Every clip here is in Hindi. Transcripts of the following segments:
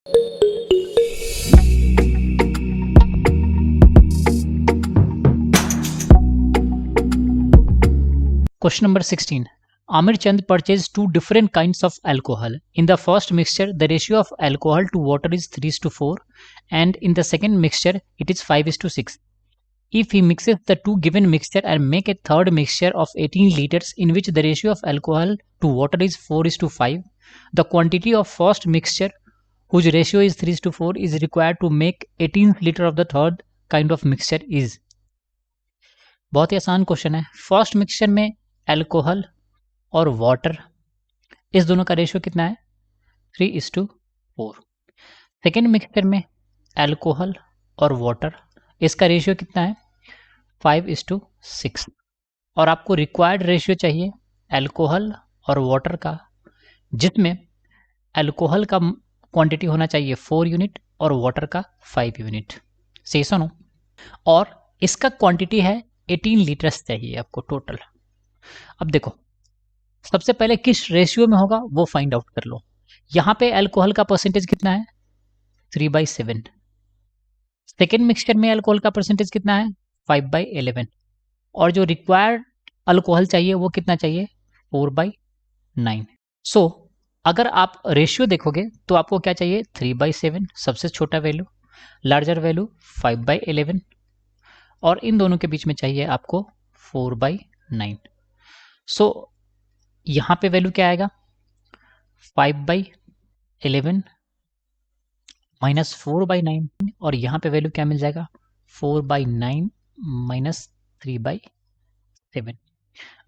Question number 16. Amir Chand purchased two different kinds of alcohol. In the first mixture, the ratio of alcohol to water is 3:4, and in the second mixture, it is 5:6. If he mixes the two given mixture and make a third mixture of 18 liters in which the ratio of alcohol to water is 4:5, the quantity of first mixture whose ratio is 3:4 is required to make 18 liter of the third kind of mixture is. बहुत ही आसान क्वेश्चन है। फर्स्ट मिक्सचर में अल्कोहल और वाटर, इस दोनों का रेशियो कितना है? 3:4। सेकेंड मिक्सचर में अल्कोहल और वाटर, इसका रेशियो कितना है? 5:6। और आपको रिक्वायर्ड रेशियो चाहिए अल्कोहल और वाटर का, जिसमें अल्कोहल का क्वांटिटी होना चाहिए 4 यूनिट और वाटर का 5 यूनिट। सही सुनो। और इसका क्वांटिटी है 18 लीटर्स चाहिए आपको टोटल। अब देखो, सबसे पहले किस रेशियो में होगा वो फाइंड आउट कर लो। यहां पे अल्कोहल का परसेंटेज कितना है? 3/7। सेकेंड मिक्सचर में अल्कोहल का परसेंटेज कितना है? 5/11। और जो रिक्वायर्ड अल्कोहल चाहिए वो कितना चाहिए? 4/9। सो अगर आप रेशियो देखोगे तो आपको क्या चाहिए? 3/7 सबसे छोटा वैल्यू, लार्जर वैल्यू 5/11, और इन दोनों के बीच में चाहिए आपको 4/9। सो यहां पे वैल्यू क्या आएगा? 5/11 माइनस 4/9, और यहां पे वैल्यू क्या मिल जाएगा? 4/9 माइनस 3/7।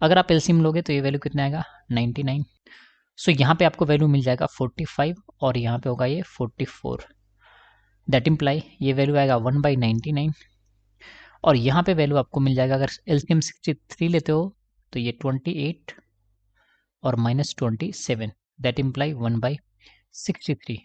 अगर आप एलसीएम लोगे तो ये वैल्यू कितना आएगा? 99। सो यहाँ पे आपको वैल्यू मिल जाएगा 45, और यहाँ पे होगा ये 44। दैट इम्प्लाई ये वैल्यू आएगा 1/99, और यहाँ पे वैल्यू आपको मिल जाएगा, अगर एलसीएम 63 लेते हो तो ये 28 और minus 27, that imply 1/63।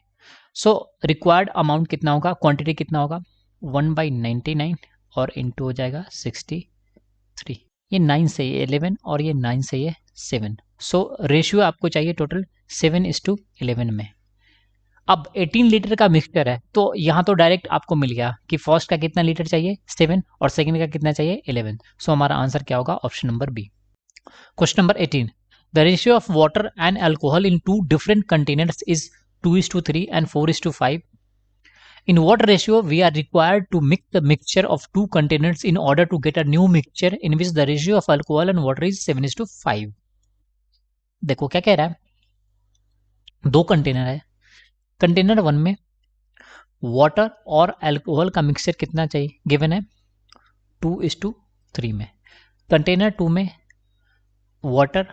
So required amount कितना होगा, क्वांटिटी कितना होगा? 1/99 और इंटू हो जाएगा 63। ये 9 से ये 11 और ये 9 से ये 7। सो रेशियो आपको चाहिए टोटल 7:11 में। अब 18 लीटर का मिक्सचर है तो यहाँ तो डायरेक्ट आपको मिल गया कि फर्स्ट का कितना लीटर चाहिए? 7, और सेकेंड का कितना चाहिए? 11। सो हमारा आंसर क्या होगा? Option number B. Question number 18. The ratio of water and alcohol in two different containers is 2:3 and 4:5. In what ratio we are required to mix the mixture of two containers in order to get a new mixture in which the ratio of alcohol and water is 7:5? देखो क्या कह रहा है, दो कंटेनर है। कंटेनर 1 में वाटर और अल्कोहल का मिक्सचर कितना चाहिए? गिवन है 2:3 में। कंटेनर 2 में वाटर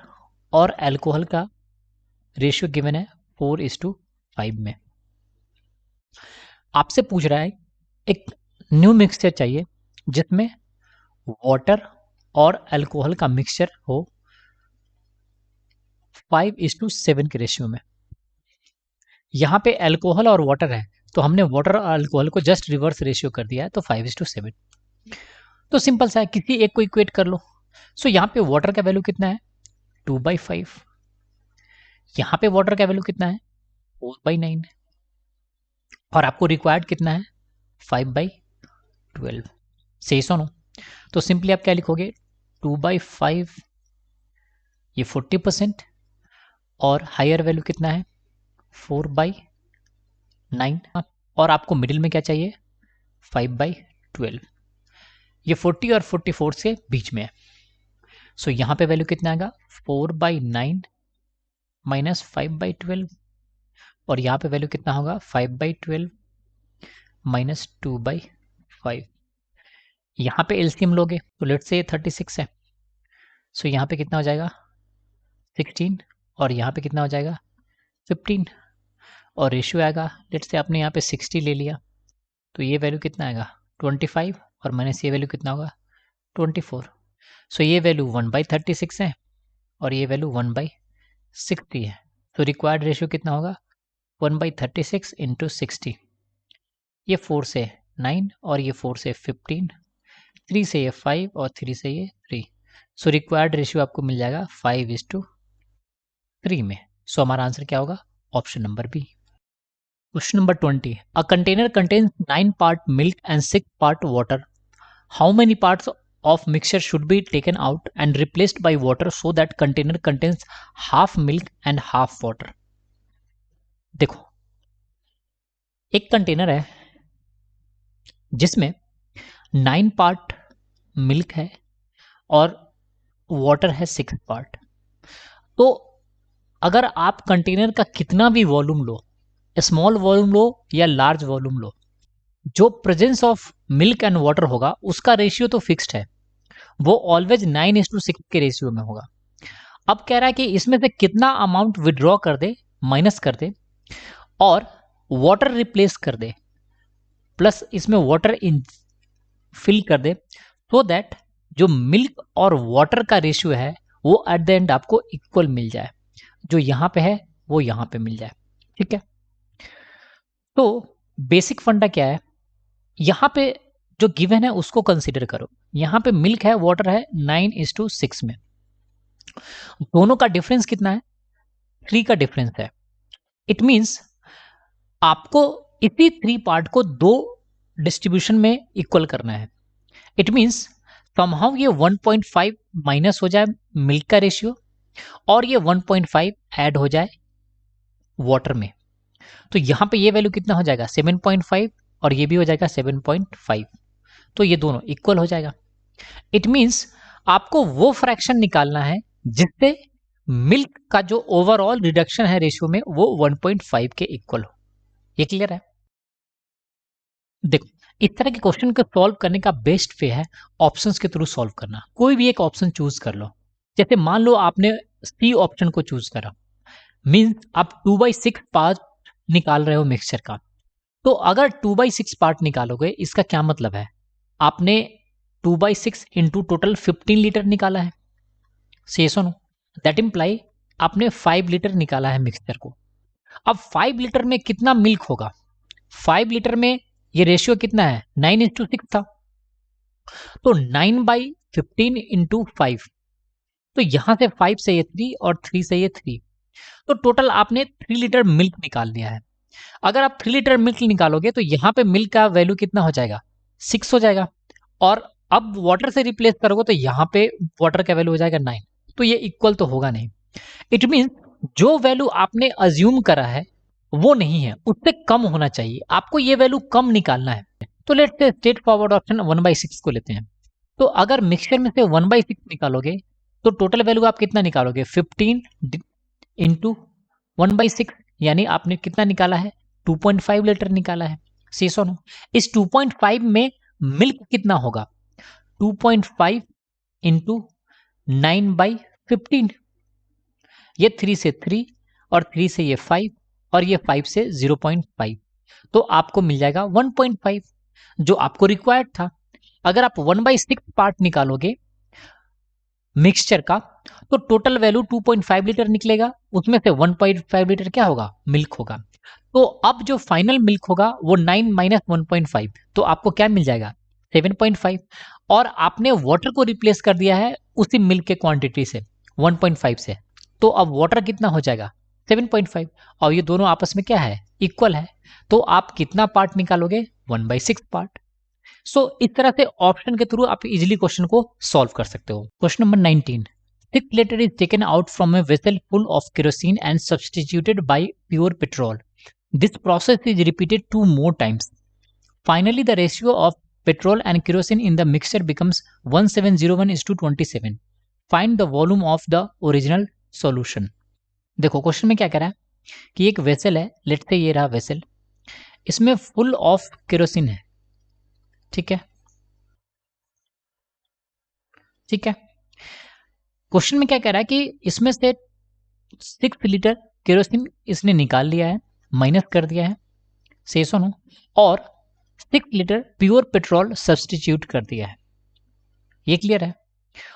और अल्कोहल का रेशियो गिवन है 4:5 में। आपसे पूछ रहा है एक न्यू मिक्सचर चाहिए जिसमें वाटर और अल्कोहल का मिक्सचर हो 5:7 के रेशियो में। यहाँ पे अल्कोहल और वाटर है तो हमने वाटर और अल्कोहल को जस्ट रिवर्स रेशियो कर दिया है, तो 5:7। तो सिंपल सा है, किसी एक को इक्वेट कर लो। सो यहाँ पे वाटर का वैल्यू कितना है? 2/5। यहाँ पे वाटर का वैल्यू कितना है? 4/9। और आपको रिक्वायर्ड कितना है? 5/12। सही सुनो। तो सिंपली आप क्या लिखोगे? 2/5, ये 40%, और हायर वैल्यू कितना है? 4/9, और आपको मिडिल में क्या चाहिए? 5/12। ये 40 और 44 के बीच में है। सो यहाँ पे वैल्यू कितना आएगा? 4/9 माइनस 5/12, और यहाँ पे वैल्यू कितना होगा? 5/12 माइनस 2/5। यहाँ पे एलसीएम लोगे तो लेट्स से 36 है। सो यहाँ पे कितना हो जाएगा? 16, और यहाँ पे कितना हो जाएगा? 15, और रेशियो आएगा, लेट्स से आपने यहाँ पे 60 ले लिया तो ये वैल्यू कितना आएगा? 25, और माइनस ये वैल्यू कितना होगा? 24। सो ये वैल्यू 1/36 है, और ये वैल्यू 1/60 है। तो रिक्वायर्ड रेशियो कितना होगा? 1/36 इंटू 60। ये 4 से 9, और ये 4 से 15, 3 से ये 5, और 3 से ये 3। सो रिक्वायर्ड रेशियो आपको मिल जाएगा 5:3 में। सो हमारा आंसर क्या होगा? Option number B. Question number 20. A container contains 9 part milk and 6 part water. How many parts of mixture should be taken out and replaced by water so that container contains half milk and half water? देखो, एक कंटेनर है जिसमें 9 पार्ट मिल्क है और वाटर है 6 पार्ट। तो अगर आप कंटेनर का कितना भी volume low, small volume low या लार्ज वॉल्यूम लो, जो presence of milk and water होगा उसका रेशियो तो फिक्स्ड है, वो ऑलवेज 9:6 के रेशियो में होगा। अब कह रहा है कि इसमें से कितना अमाउंट विड्रॉ कर दे, माइनस कर दे और वाटर रिप्लेस कर दे, प्लस इसमें वाटर फिल कर दे, सो दैट जो मिल्क और वाटर का रेशियो है वो एट द एंड आपको इक्वल मिल जाए, जो यहाँ पे है वो यहाँ पे मिल जाए। ठीक है, तो बेसिक फंडा क्या है, यहाँ पे जो गिवन है उसको कंसीडर करो। यहाँ पे मिल्क है, वाटर है, 9:6 में। दोनों का डिफरेंस कितना है? 3 का डिफरेंस है। इट मीन्स आपको इसी 3 पार्ट को 2 डिस्ट्रीब्यूशन में इक्वल करना है। इट मीन्स समहाउ ये 1.5 माइनस हो जाए मिल्क का रेशियो और ये 1.5 ऐड हो जाए वाटर में। तो यहाँ पे ये वैल्यू कितना हो जाएगा? 7.5 और ये भी हो जाएगा 7.5। तो ये दोनों इक्वल हो जाएगा। इट मीन्स आपको वो फ्रैक्शन निकालना है जिससे मिल्क का जो ओवरऑल रिडक्शन है रेशियो में वो 1.5 के इक्वल हो। ये क्लियर है? देखो, इस तरह के क्वेश्चन को सॉल्व करने का बेस्ट वे है ऑप्शंस के थ्रू सॉल्व करना। कोई भी एक ऑप्शन चूज कर लो। जैसे मान लो आपने सी ऑप्शन को चूज करा, मीन्स आप 2/6 पार्ट निकाल रहे हो मिक्सचर का। तो अगर 2/6 पार्ट निकालोगे, इसका क्या मतलब है? आपने 2/6 इंटू टोटल 15 लीटर निकाला है। से सुनो, दैट इम्प्लाई आपने 5 लीटर निकाला है मिक्सचर को। अब 5 लीटर में कितना मिल्क होगा? 5 लीटर में ये रेशियो कितना है? 9:6 था। तो 9/15 इंटू 5, तो यहां से 5 से ये 3 और 3 से ये 3, तो टोटल आपने 3 लीटर मिल्क निकाल लिया है। अगर आप 3 लीटर मिल्क निकालोगे तो यहां पे मिल्क का वैल्यू कितना हो जाएगा? 6 हो जाएगा। और अब वाटर से रिप्लेस करोगे तो यहां पे वाटर का वैल्यू हो जाएगा 9। तो ये इक्वल तो होगा नहीं। इट मीन्स जो वैल्यू आपने अज्यूम करा है वो नहीं है, उससे कम होना चाहिए। आपको ये वैल्यू कम निकालना है। तो let's say straight forward option 1/6 को लेते हैं। तो अगर मिक्सचर में से 1/6 निकालोगे तो टोटल वैल्यू आप कितना निकालोगे? 15 इंटू 1/6, यानी आपने कितना निकाला है? 2.5 लीटर निकाला है। सी सुनो, इस 2.5 में मिल्क कितना होगा? 2.5 इंटू 9/15, ये 3 से 3 और 3 से ये 5 और ये 5 से 0.5, तो आपको मिल जाएगा 1.5 जो आपको रिक्वायर्ड था। अगर आप 1/6 पार्ट निकालोगे मिक्सचर का तो टोटल वैल्यू 2.5 लीटर निकलेगा, उसमें से 1.5 लीटर क्या होगा? मिल्क होगा। तो अब जो फाइनल मिल्क होगा वो 9 माइनस 1.5, तो आपको क्या मिल जाएगा? 7.5। और आपने वाटर को रिप्लेस कर दिया है उसी मिल्क के क्वांटिटी से, 1.5 से। तो अब वाटर कितना हो जाएगा? 7.5। और ये दोनों आपस में क्या है? इक्वल है। तो आप कितना पार्ट निकालोगे? 1/6 पार्ट। सो इस तरह से ऑप्शन के थ्रू आप इजीली क्वेश्चन को सॉल्व कर सकते हो। Question number 19, 6 litre is taken out from a vessel full of kerosene and substituted by pure petrol. This process is repeated 2 more times. Finally, the ratio of petrol and kerosene in the mixture becomes 1701:27. Find the volume of the original solution. देखो क्वेश्चन में क्या कह रहा है कि एक वेसल है, लेट्स से ये रहा वेसल, इसमें फुल ऑफ केरोसिन है। ठीक है, ठीक है। क्वेश्चन में क्या कह रहा है कि इसमें से 6 लीटर केरोसिन इसने निकाल लिया है, माइनस कर दिया है, से सुनो, और 6 लीटर प्योर पेट्रोल सब्सटीट्यूट कर दिया है। ये क्लियर है?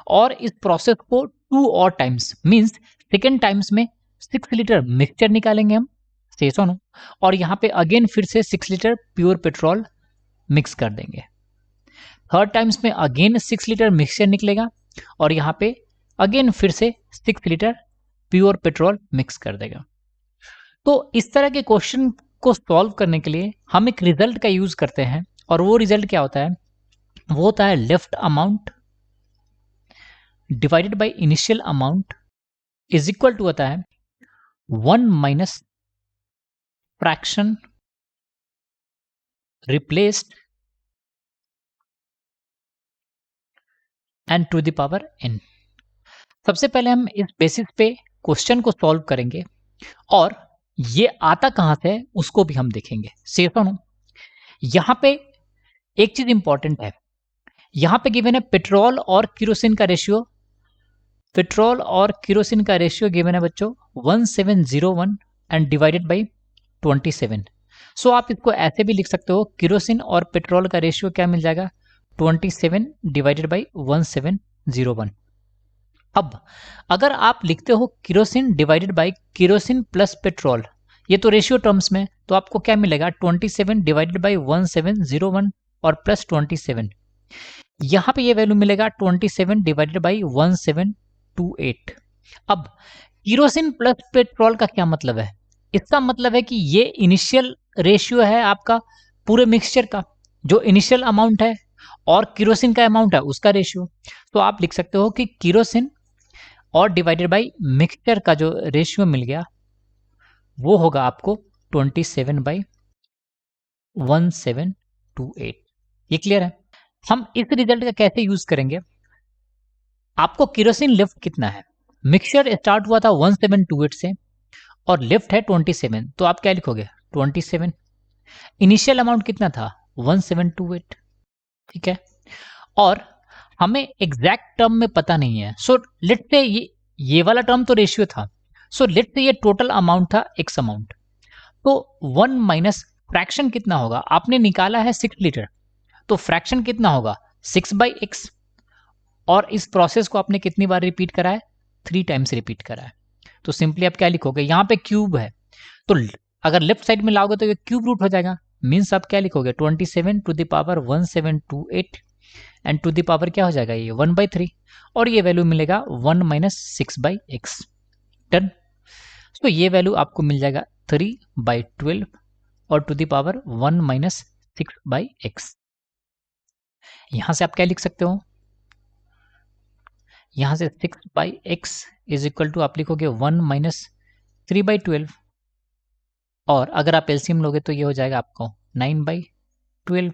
और इस प्रोसेस को 2 और टाइम्स, मींस सेकेंड टाइम्स में 6 लीटर मिक्सचर निकालेंगे हम, से सुनो, और यहाँ पे अगेन फिर से 6 लीटर प्योर पेट्रोल मिक्स कर देंगे। थर्ड टाइम्स में अगेन 6 लीटर मिक्सचर निकलेगा और यहाँ पे अगेन फिर से 6 लीटर प्योर पेट्रोल मिक्स कर देगा। तो इस तरह के क्वेश्चन को सॉल्व करने के लिए हम एक रिजल्ट का यूज करते हैं, और वो रिजल्ट क्या होता है? वो होता है left amount divided by initial amount is equal to होता है 1 minus fraction replaced and to the power n। सबसे पहले हम इस बेसिस पे क्वेश्चन को सॉल्व करेंगे, और ये आता कहां से है उसको भी हम देखेंगे। सुनो, यहां पे एक चीज इंपॉर्टेंट है, यहां पे गिवन है पेट्रोल और किरोसिन का रेशियो। पेट्रोल और किरोसिन का रेशियो गिवन है बच्चों 1701 एंड डिवाइडेड बाई 27। सो आप इसको ऐसे भी लिख सकते हो, किरोसिन और पेट्रोल का रेशियो क्या मिल जाएगा? 27 डिवाइडेड बाई 1701। अब अगर आप लिखते हो kerosene divided by kerosene plus petrol, ये तो रेशियो टर्म्स में, तो आपको क्या मिलेगा? 27 डिवाइडेड बाई 1701 और प्लस 27। यहां पे ये वैल्यू मिलेगा 27 डिवाइडेड बाई 1728। अब किरोसिन प्लस पेट्रोल का क्या मतलब है? इसका मतलब है कि ये इनिशियल रेशियो है आपका पूरे मिक्सचर का, जो इनिशियल अमाउंट है, और किरोसिन का अमाउंट है उसका रेशियो। तो आप लिख सकते हो कि किरोसिन और डिवाइडेड बाई मिक्सचर का जो रेशियो मिल गया वो होगा आपको 27 बाई 1728। ये क्लियर है? हम इस रिजल्ट का कैसे यूज करेंगे? आपको किरोसिन लेफ्ट कितना है? मिक्सचर स्टार्ट हुआ था 1728 से और लेफ्ट है 27, तो आप क्या लिखोगे? 27। इनिशियल अमाउंट कितना था? 1728। ठीक है, और हमें एग्जैक्ट टर्म में पता नहीं है, सो लेट से ये वाला टर्म तो रेशियो था, सो लेट से ये टोटल अमाउंट था एक्स अमाउंट। तो 1 माइनस फ्रैक्शन कितना होगा? आपने निकाला है 6 लीटर, तो फ्रैक्शन कितना होगा? 6 बाई एक्स। और इस प्रोसेस को आपने कितनी बार रिपीट करा है? 3 टाइम्स रिपीट करा है। तो सिंपली आप क्या लिखोगे? यहाँ पे क्यूब है, तो अगर लेफ्ट साइड में लाओगे तो ये क्यूब रूट हो जाएगा। मीन्स आप क्या लिखोगे? 27 to the power 1728 and to the power क्या हो जाएगा? ये 1/3, और ये वैल्यू मिलेगा 1 माइनस 6 बाई एक्स। डन। तो ये वैल्यू आपको मिल जाएगा 3/12 और to the power 1 minus 6 by x. यहां से आप क्या लिख सकते हो? यहां से 6 by x is equal to आप लिखोगे 1 माइनस 3/12, और अगर आप एलसीएम लोगे तो ये हो जाएगा आपको 9/12।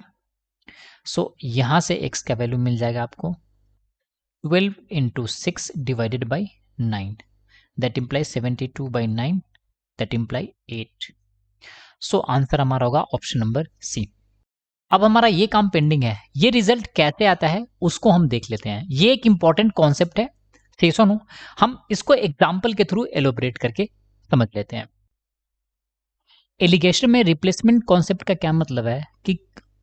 सो यहां से x का वैल्यू मिल जाएगा आपको 12 into 6 divided by 9, that imply 72/9, that imply 8। So answer हमारा होगा ऑप्शन नंबर सी। अब हमारा ये काम पेंडिंग है, ये रिजल्ट कैसे आता है उसको हम देख लेते हैं। ये एक इंपॉर्टेंट कॉन्सेप्ट है, सही सुनो, हम इसको एग्जाम्पल के थ्रू एलोबरेट करके समझ लेते हैं। एलिगेशन में रिप्लेसमेंट कॉन्सेप्ट का क्या मतलब है कि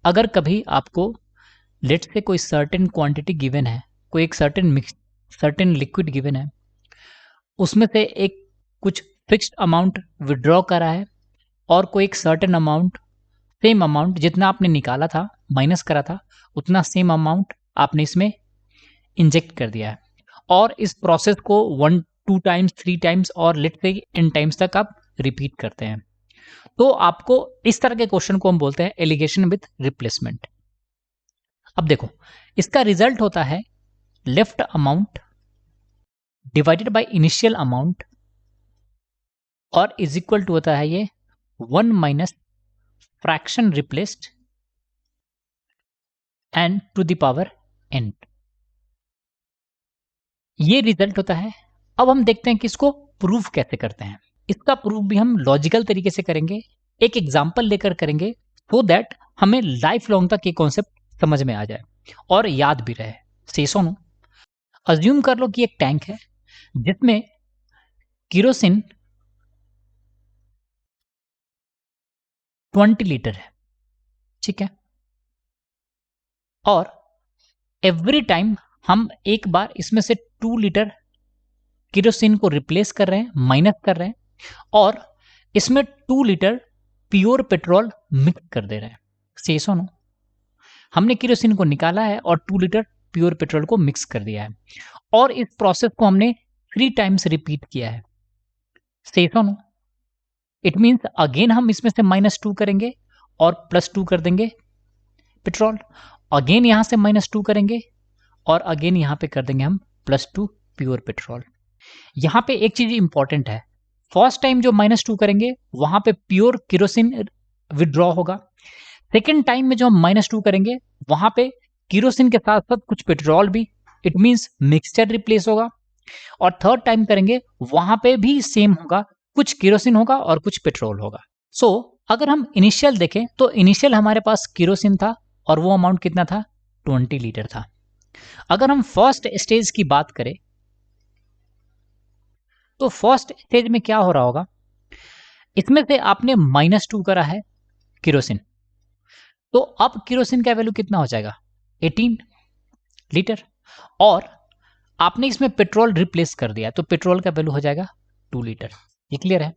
अगर कभी आपको लेट से कोई सर्टेन क्वांटिटी गिवन है, कोई एक सर्टेन लिक्विड गिवन है, उसमें से एक कुछ फिक्स्ड अमाउंट विड्रॉ करा है, और कोई एक सर्टेन अमाउंट, सेम अमाउंट जितना आपने निकाला था माइनस करा था उतना सेम अमाउंट आपने इसमें इंजेक्ट कर दिया है, और इस प्रोसेस को 1 2 टाइम्स 3 टाइम्स और लेट से n टाइम्स तक आप रिपीट करते हैं। तो आपको इस तरह के क्वेश्चन को हम बोलते हैं एलिगेशन विथ रिप्लेसमेंट। अब देखो, इसका रिजल्ट होता है left amount divided by initial amount, और इज इक्वल टू होता है ये 1 minus fraction replaced and to the power n। ये रिजल्ट होता है। अब हम देखते हैं कि इसको प्रूफ कैसे करते हैं। इसका प्रूफ भी हम लॉजिकल तरीके से करेंगे, एक एग्जाम्पल लेकर करेंगे, सो दैट हमें लाइफ लॉन्ग तक ये कॉन्सेप्ट समझ में आ जाए और याद भी रहे। सही सुनो, अज्यूम कर लो कि एक टैंक है जिसमें किरोसिन 20 लीटर है, ठीक है, और एवरी टाइम हम एक बार इसमें से 2 लीटर किरोसिन को रिप्लेस कर रहे हैं, माइनस कर रहे हैं, और इसमें 2 लीटर प्योर पेट्रोल मिक्स कर दे रहे हैं। सही सुनो, हमने किरोसिन को निकाला है और 2 लीटर प्योर पेट्रोल को मिक्स कर दिया है, और इस प्रोसेस को हमने 3 टाइम्स रिपीट किया है। सही सुनो, इट मीन्स अगेन हम इसमें से -2 करेंगे और +2 कर देंगे पेट्रोल, अगेन यहां से -2 करेंगे और अगेन यहां पे कर देंगे हम +2 प्योर पेट्रोल। यहां पे एक चीज इंपॉर्टेंट है, फर्स्ट टाइम जो -2 करेंगे वहां पे प्योर केरोसिन विड्रॉ होगा, सेकेंड टाइम में जो हम -2 करेंगे वहां पे केरोसिन के साथ साथ कुछ पेट्रोल भी, इट मीन्स मिक्सचर रिप्लेस होगा, और थर्ड टाइम करेंगे वहां पे भी सेम होगा, कुछ केरोसिन होगा और कुछ पेट्रोल होगा। सो अगर हम इनिशियल देखें तो इनिशियल हमारे पास केरोसिन था और वो अमाउंट कितना था, 20 लीटर था। अगर हम फर्स्ट स्टेज की बात करें तो फर्स्ट स्टेज में क्या हो रहा होगा, इसमें से आपने -2 करा है केरोसिन, तो अब केरोसिन का वैल्यू कितना हो जाएगा, 18 लीटर, और आपने इसमें पेट्रोल रिप्लेस कर दिया तो पेट्रोल का वैल्यू हो जाएगा 2 लीटर। ये क्लियर है,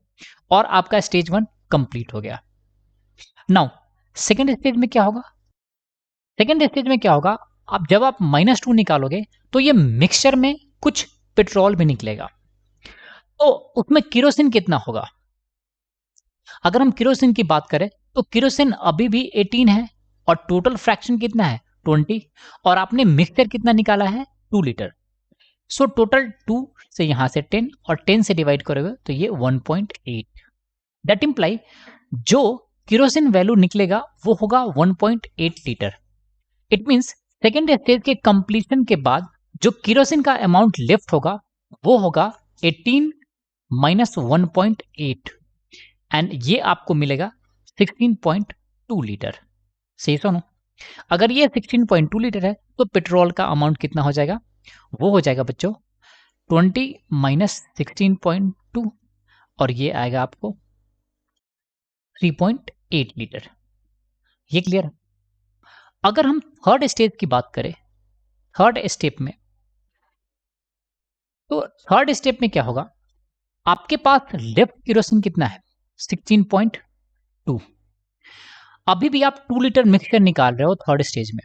और आपका स्टेज 1 कंप्लीट हो गया। नाउ सेकेंड स्टेज में क्या होगा, सेकेंड स्टेज में क्या होगा, अब जब आप -2 निकालोगे तो ये मिक्सचर में कुछ पेट्रोल भी निकलेगा, तो उसमें केरोसिन कितना होगा। अगर हम केरोसिन की बात करें तो केरोसिन अभी भी 18 है और टोटल फ्रैक्शन कितना है 20, और आपने मिक्सचर कितना निकाला है 2 लीटर। सो टोटल 2 से यहां से 10 और 10 से डिवाइड करोगे तो ये 1.8, दैट इंप्लाई जो केरोसिन वैल्यू निकलेगा वो होगा 1.8 litre. It means second stage के कंप्लीशन के बाद जो केरोसिन का अमाउंट लेफ्ट होगा वो होगा 18 - 1.8, एंड ये आपको मिलेगा 16.2 लीटर। सही सुनो, अगर ये 16.2 लीटर है तो पेट्रोल का अमाउंट कितना हो जाएगा, वो हो जाएगा बच्चों 20 - 16.2, और ये आएगा आपको 3.8 लीटर। ये क्लियर है। अगर हम थर्ड स्टेज की बात करें, थर्ड स्टेप में, तो थर्ड स्टेप में क्या होगा, आपके पास लेफ्ट केरोसिन कितना है 16.2, अभी भी आप 2 लीटर मिक्सचर निकाल रहे हो थर्ड स्टेज में,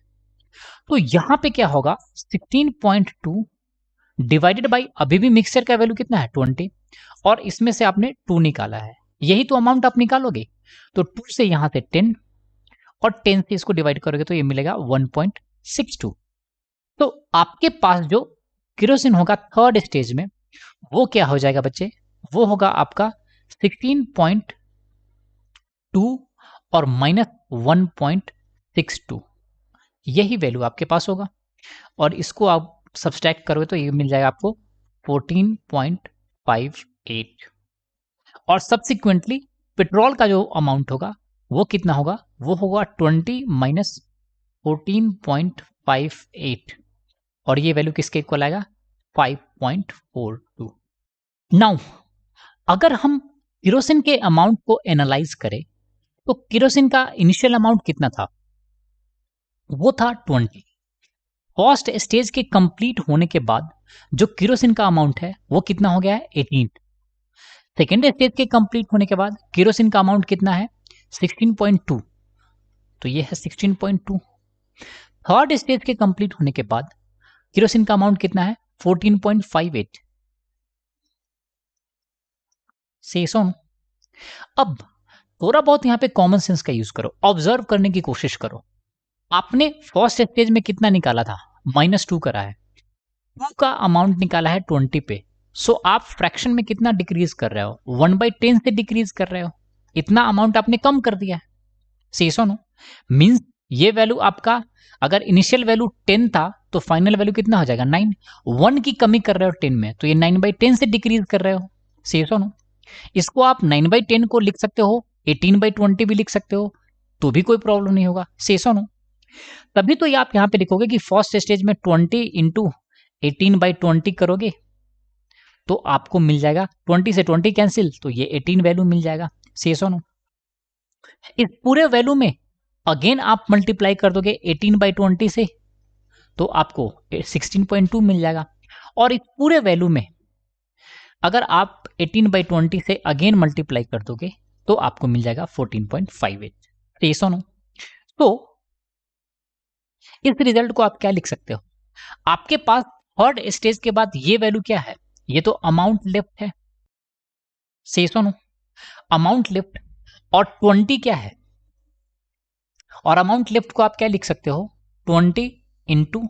तो यहां पे क्या होगा 16.2 डिवाइडेड बाई अभी भी मिक्सचर का वैल्यू कितना है 20, और इसमें से आपने 2 निकाला है, यही तो अमाउंट आप निकालोगे, तो 2 से यहां से 10 और 10 से इसको डिवाइड करोगे तो ये मिलेगा 1.62। तो आपके पास जो केरोसिन होगा थर्ड स्टेज में वो क्या हो जाएगा बच्चे, वो होगा आपका 16.2 और -1.62, यही वैल्यू आपके पास होगा, और इसको आप सब्सट्रैक्ट करोगे तो ये मिल जाएगा आपको 14.58, और सब्सिक्वेंटली पेट्रोल का जो अमाउंट होगा वो कितना होगा, वो होगा 20 - 14.58, और ये वैल्यू किसके इक्वल आएगा 5.42। नाउ अगर हम केरोसिन के अमाउंट को एनालाइज करें तो केरोसिन का इनिशियल अमाउंट कितना था, वो था 20। फर्स्ट स्टेज के कंप्लीट होने के बाद जो केरोसिन का अमाउंट है वो कितना हो गया है 18। सेकेंड स्टेज के कंप्लीट होने के बाद केरोसिन का अमाउंट कितना है 16.2, तो ये है 16.2। थर्ड स्टेज के कंप्लीट होने के बाद केरोसिन का अमाउंट कितना है 14.58। से सुन, अब थोड़ा बहुत यहां पे कॉमन सेंस का यूज करो, ऑब्जर्व करने की कोशिश करो। आपने फर्स्ट स्टेज में कितना निकाला था, -2 करा है, 2 का अमाउंट निकाला है 20 पे, सो आप फ्रैक्शन में कितना डिक्रीज कर रहे हो, 1/10 से डिक्रीज कर रहे हो, इतना अमाउंट आपने कम कर दिया है। सही सुनो, मींस ये वैल्यू आपका अगर इनिशियल वैल्यू 10 था तो फाइनल वैल्यू कितना हो जाएगा 9, 1 की कमी कर रहे हो 10 में, तो ये 9/10 से डिक्रीज कर रहे हो। सही सुनो, इसको आप 9/10 को लिख सकते हो, 18/20 भी लिख सकते हो, तो भी कोई प्रॉब्लम नहीं होगा। सही सुनो, तभी तो ये आप यहां पे लिखोगे कि फर्स्ट स्टेज में 20 × 18/20 करोगे तो आपको मिल जाएगा 20 से 20 कैंसिल, तो ये 18 वैल्यू मिल जाएगा। सही सुनो, इस पूरे वैल्यू में अगेन आप मल्टीप्लाई कर दोगे 18/20 से तो आपको 16.2 मिल जाएगा, और इस पूरे वैल्यू में अगर आप 18/20 से अगेन मल्टीप्लाई कर दोगे तो आपको मिल जाएगा 14.58। तो सुनो, तो इस रिजल्ट को आप क्या लिख सकते हो, आपके पास थर्ड स्टेज के बाद ये वैल्यू क्या है, ये तो अमाउंट लेफ्ट है। से सुनो, अमाउंट लिफ्ट और 20 क्या है, और अमाउंट लिफ्ट को आप क्या लिख सकते हो, 20 इंटू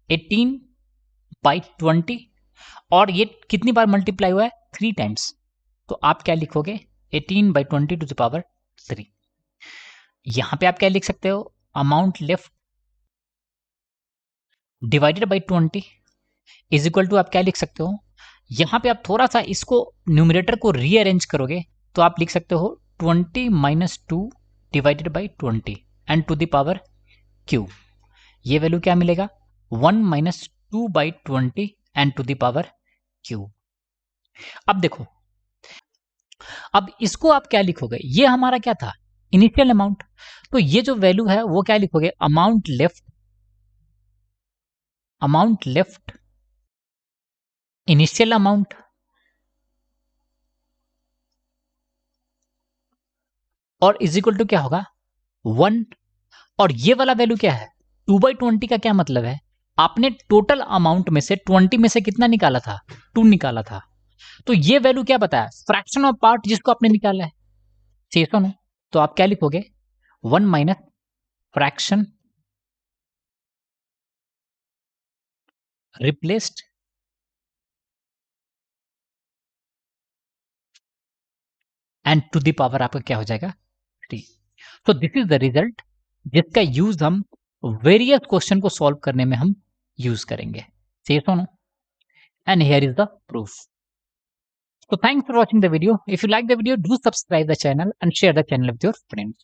18/20, और ये कितनी बार मल्टीप्लाई हुआ है, 3 टाइम्स, तो आप क्या लिखोगे 18/20 टू द पावर 3। यहां पे आप क्या लिख सकते हो, amount left divided by 20 is equal to, आप क्या लिख सकते हो, यहां पे आप थोड़ा सा इसको न्यूमरेटर को रीअरेंज करोगे तो आप लिख सकते हो 20 minus 2 divided by 20 and to the power q. ये वैल्यू क्या मिलेगा, 1 minus 2/20 and to the power q. अब देखो, अब इसको आप क्या लिखोगे, ये हमारा क्या था, इनिशियल अमाउंट, तो ये जो वैल्यू है वो क्या लिखोगे, अमाउंट लेफ्ट इनिशियल अमाउंट और इज इक्वल टू क्या होगा 1, और ये वाला वैल्यू क्या है 2/20 का क्या मतलब है, आपने टोटल अमाउंट में से 20 में से कितना निकाला था, 2 निकाला था, तो ये वैल्यू क्या बताया, फ्रैक्शन ऑफ पार्ट जिसको आपने निकाला है, शेषन। तो आप क्या लिखोगे 1 minus fraction replaced and to the power आपका क्या हो जाएगा 3। तो दिस इज द रिजल्ट जिसका यूज हम वेरियस क्वेश्चन को सॉल्व करने में हम यूज करेंगे, Seshan. And here is the proof. So thanks for watching the video. If you like the video, do subscribe the channel and share the channel with your friends.